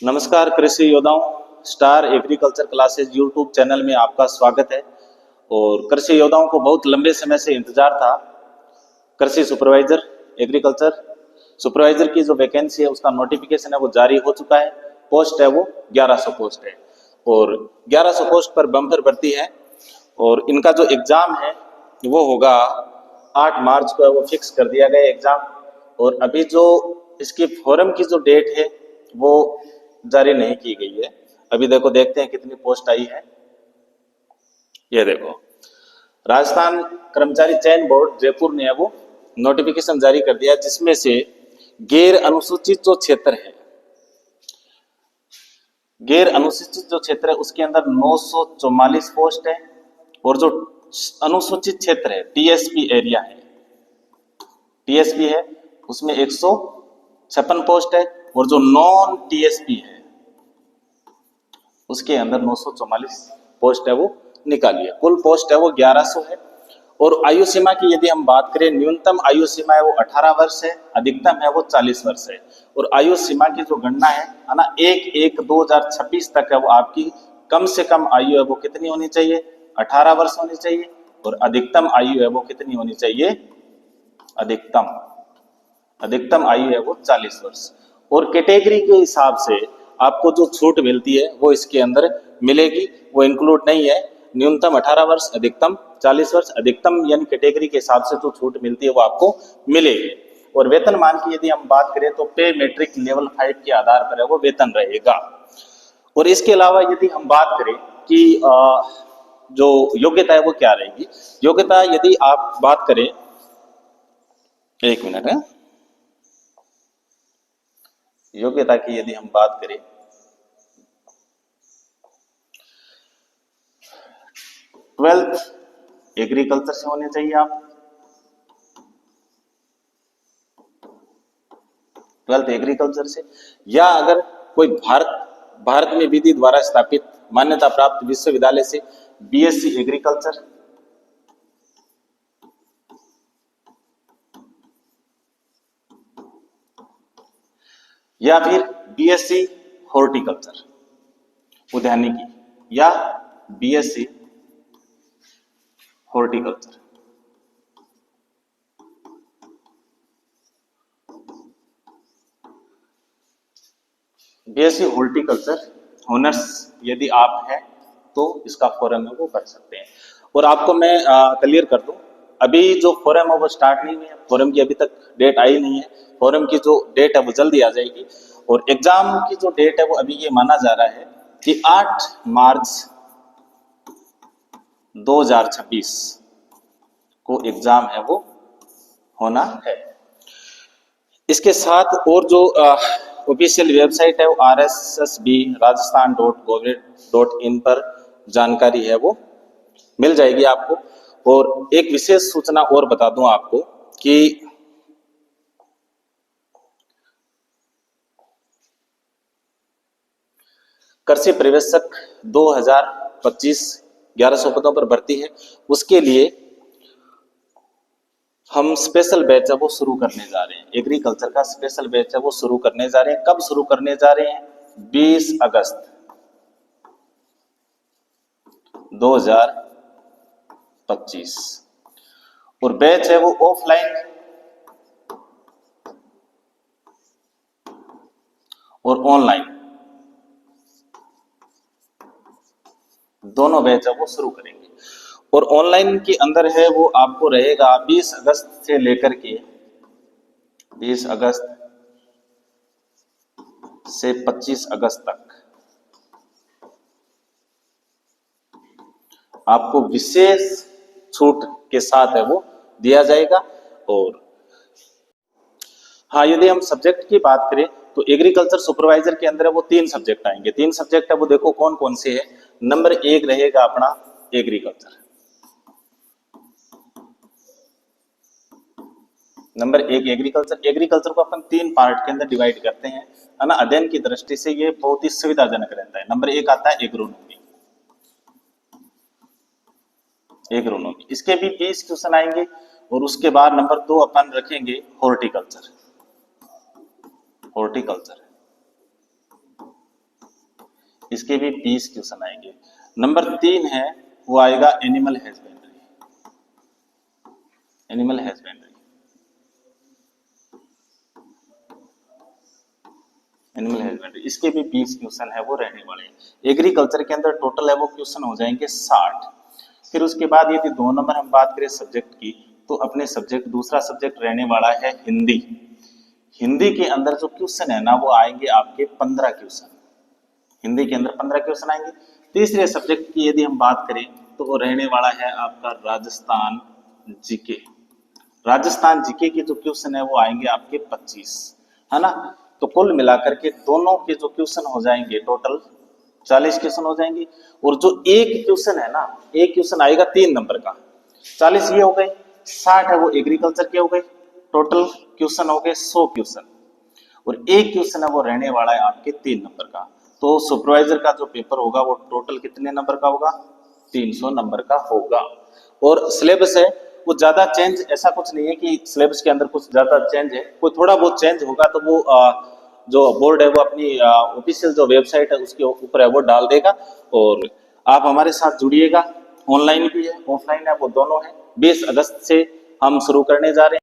नमस्कार कृषि योद्धाओं। Star agriculture classes YouTube channel में आपका स्वागत है। और कृषि योद्धाओं को बहुत लंबे समय से इंतजार था। कृषि सुपरवाइजर एग्रीकल्चर सुपरवाइजर की जो वैकेंसी है उसका नोटिफिकेशन है वो जारी हो चुका है। पोस्ट है वो 1100 पोस्ट है और 1100 पोस्ट पर बम्पर भर्ती है। और इनका जो एग्जाम है वो होगा 8 मार्च को है, वो फिक्स कर दिया गया एग्जाम। और अभी जो इसकी फॉर्म की जो डेट है वो जारी नहीं की गई है। अभी देखो, देखते हैं कितनी पोस्ट आई है। ये देखो, राजस्थान कर्मचारी चयन बोर्ड जयपुर ने वो नोटिफिकेशन जारी कर दिया जिसमें से गैर अनुसूचित जो क्षेत्र है, गैर अनुसूचित जो क्षेत्र है उसके अंदर 944 पोस्ट है। और जो अनुसूचित क्षेत्र है टीएसपी एरिया है, टीएसपी है उसमें 156 पोस्ट है। और जो नॉन टीएसपी है उसके अंदर 944 पोस्ट है वो निकाली है। कुल पोस्ट है वो 1100 है। और आयु सीमा की यदि हम बात करें, न्यूनतम आयु सीमा है वो 18 वर्ष है, अधिकतम है वो 40 वर्ष है। और आयु सीमा की जो गणना है ना, 1/1/2026 तक है वो आपकी कम से कम आयु है वो कितनी होनी चाहिए, 18 वर्ष होनी चाहिए। और अधिकतम आयु है वो कितनी होनी चाहिए, अधिकतम अधिकतम आयु है वो 40 वर्ष। और कैटेगरी के हिसाब से आपको जो छूट मिलती है वो इसके अंदर मिलेगी, वो इंक्लूड नहीं है। न्यूनतम 18 वर्ष, अधिकतम 40 वर्ष, अधिकतम यानी कैटेगरी के हिसाब से जो छूट मिलती है वो आपको मिलेगी। और वेतनमान की यदि हम बात करें तो पे मेट्रिक लेवल 5 के आधार पर है वो वेतन रहेगा। और इसके अलावा यदि हम बात करें कि जो योग्यता है वो क्या रहेगी, योग्यता यदि आप बात करें, एक मिनट है, योग्यता की यदि हम बात करें, 12th एग्रीकल्चर से होने चाहिए आप, 12th एग्रीकल्चर से। या अगर कोई भारत में विधि द्वारा स्थापित मान्यता प्राप्त विश्वविद्यालय से बीएससी एग्रीकल्चर, या फिर बीएससी हॉर्टिकल्चर उद्यानिकी, या BSc horticulture. BSc horticulture honours यदि आप हैं तो इसका फॉर्म है वो भर सकते हैं। और आपको मैं क्लियर कर दूं, अभी जो फॉर्म है वो स्टार्ट नहीं हुई है, फॉर्म की अभी तक डेट आई नहीं है। फॉर्म की जो डेट है वो जल्दी आ जाएगी। और एग्जाम की जो डेट है वो अभी ये माना जा रहा है कि 8 मार्च 2026 को एग्जाम है वो होना है। इसके साथ और जो ऑफिशियल वेबसाइट है वो RSSB rajasthan.gov.in पर जानकारी है वो मिल जाएगी आपको। और एक विशेष सूचना और बता दूं आपको कि कृषि पर्यवेक्षक 2025 1100 पदों पर भर्ती है। उसके लिए हम स्पेशल बैच है वो शुरू करने जा रहे हैं। एग्रीकल्चर का स्पेशल बैच है वो शुरू करने जा रहे हैं। कब शुरू करने जा रहे हैं, 20 अगस्त 2025। और बैच है वो ऑफलाइन और ऑनलाइन दोनों बैच है वो शुरू करेंगे। और ऑनलाइन के अंदर है वो आपको रहेगा 20 अगस्त से लेकर के 20 अगस्त से 25 अगस्त तक आपको विशेष छूट के साथ है वो दिया जाएगा। और हाँ, यदि हम सब्जेक्ट की बात करें तो एग्रीकल्चर सुपरवाइजर के अंदर वो 3 सब्जेक्ट आएंगे। 3 सब्जेक्ट है वो देखो कौन कौन से है। नंबर 1 रहेगा अपना एग्रीकल्चर, नंबर 1 एग्रीकल्चर। एग्रीकल्चर को अपन 3 पार्ट के अंदर डिवाइड करते हैं, है ना। अध्ययन की दृष्टि से ये बहुत ही सुविधाजनक रहता है। नंबर 1 आता है एग्रोनॉमी, एग्रोनॉमी इसके भी 20 क्वेश्चन आएंगे। और उसके बाद नंबर 2 अपन रखेंगे हॉर्टिकल्चर, हॉर्टिकल्चर इसके भी 20 क्वेश्चन आएंगे। नंबर 3 है वो आएगा animal husbandry. Animal husbandry, animal husbandry, इसके भी 20 क्वेश्चन है वो रहने वाले हैं। एग्रीकल्चर के अंदर टोटल है वो क्वेश्चन हो जाएंगे 60। फिर उसके बाद यदि 2 नंबर हम बात करें सब्जेक्ट की, तो अपने सब्जेक्ट दूसरा सब्जेक्ट रहने वाला है हिंदी। हिंदी के अंदर जो क्वेश्चन है ना वो आएंगे आपके 15 क्वेश्चन। हिंदी के अंदर 15 क्वेश्चन आएंगे। तीसरे सब्जेक्ट की यदि हम बात करें तो वो रहने वाला है आपका राजस्थान जीके। राजस्थान जीके के जो क्वेश्चन है वो आएंगे आपके 25, है ना। तो कुल मिलाकर के दोनों के जो क्वेश्चन हो जाएंगे टोटल 40 क्वेश्चन हो जाएंगे। और जो एक क्वेश्चन है ना, एक क्वेश्चन आएगा 3 नंबर का, 40 ये हो गए, 60 है वो एग्रीकल्चर के हो गए, टोटल क्वेश्चन हो गए 100 क्वेश्चन। और एक क्वेश्चन है वो रहने वाला है आपके 3 नंबर का। तो सुपरवाइजर का जो पेपर होगा वो टोटल कितने नंबर का होगा? 300 नंबर का होगा। और सिलेबस है वो ज्यादा चेंज ऐसा कुछ नहीं है कि सिलेबस के अंदर कुछ ज्यादा चेंज है, कोई थोड़ा बहुत चेंज होगा तो वो जो बोर्ड है वो अपनी ऑफिशियल जो वेबसाइट है उसके ऊपर है वो डाल देगा। और आप हमारे साथ जुड़िएगा, ऑनलाइन भी है ऑफलाइन है वो दोनों है। 20 अगस्त से हम शुरू करने जा रहे हैं।